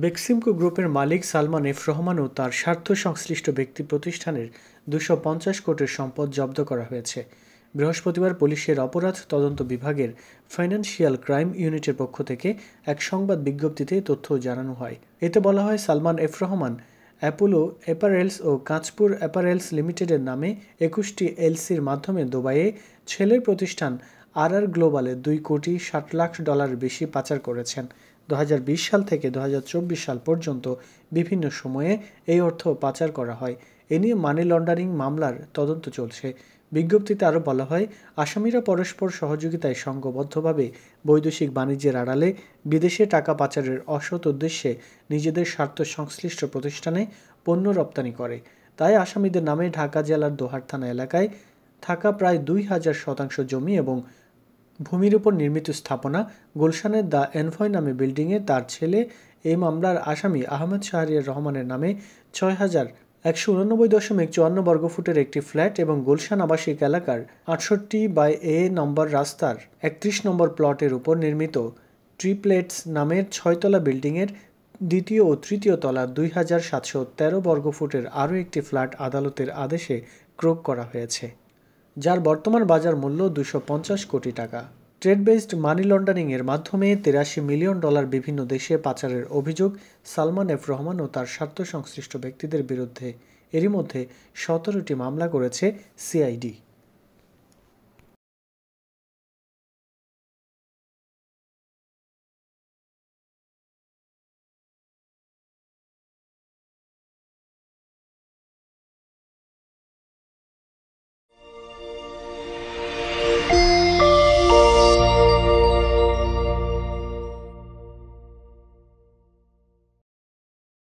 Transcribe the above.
বেক্সিমকো গ্রুপের মালিক সালমান এফ রহমান ও তার স্বার্থ সংশ্লিষ্ট ব্যক্তি প্রতিষ্ঠানের 250 কোটির সম্পদ জব্দ করা হয়েছে। বৃহস্পতিবার পুলিশের অপরাধ তদন্ত বিভাগের ফাইন্যান্সিয়াল ক্রাইম ইউনিটের পক্ষ থেকে এক সংবাদ বিজ্ঞপ্তিতে তথ্য জানানো হয়। এতে বলা হয়, Salman F Rahman Apollo apparels ও কাঁচপুর অ্যাপারেলস লিমিটেডের নামে 21টি এলসির মাধ্যমে দুবাইয়ে ছেলের প্রতিষ্ঠান আর গ্লোবালে $2,60,00,000 বেশি পাচার করেছেন। 2020 সাল থেকে 2024 সাল পর্যন্ত বিভিন্ন সময়ে এই অর্থ পাচার করা হয়। এ নিয়ে মানি লন্ডারিং মামলার তদন্ত চলছে। বিজ্ঞপ্তিতে আরও বলা হয়, আসামিরা পরস্পর সহযোগিতায় সংঘবদ্ধভাবে বৈদেশিক বাণিজ্যের আড়ালে বিদেশে টাকা পাচারের অসৎ উদ্দেশ্যে নিজেদের স্বার্থ সংশ্লিষ্ট প্রতিষ্ঠানে পণ্য রপ্তানি করে। তাই আসামিদের নামে ঢাকা জেলার দোহার থানা এলাকায় থাকা প্রায় 2000 শতাংশ জমি এবং ভূমির উপর নির্মিত স্থাপনা গুলশানের দ্য এনভয় নামে বিল্ডিংয়ে তার ছেলে এই মামলার আসামি আহমেদ শাহরিয়ার রহমানের নামে 6189.54 বর্গফুটের একটি ফ্ল্যাট এবং গুলশান আবাসিক এলাকার 68/A নম্বর রাস্তার 31 নম্বর প্লটের উপর নির্মিত ট্রিপ্লেটস নামের 6তলা বিল্ডিংয়ের দ্বিতীয় ও তৃতীয় তলার 2713 বর্গফুটের আরও একটি ফ্ল্যাট আদালতের আদেশে ক্রয় করা হয়েছে, যার বর্তমান বাজার মূল্য 250 কোটি টাকা। ট্রেড বেসড মানি লন্ডারিংয়ের মাধ্যমে $83 মিলিয়ন বিভিন্ন দেশে পাচারের অভিযোগ সালমান এফ রহমান ও তার স্বার্থ সংশ্লিষ্ট ব্যক্তিদের বিরুদ্ধে। এরই মধ্যে 17টি মামলা করেছে সিআইডি।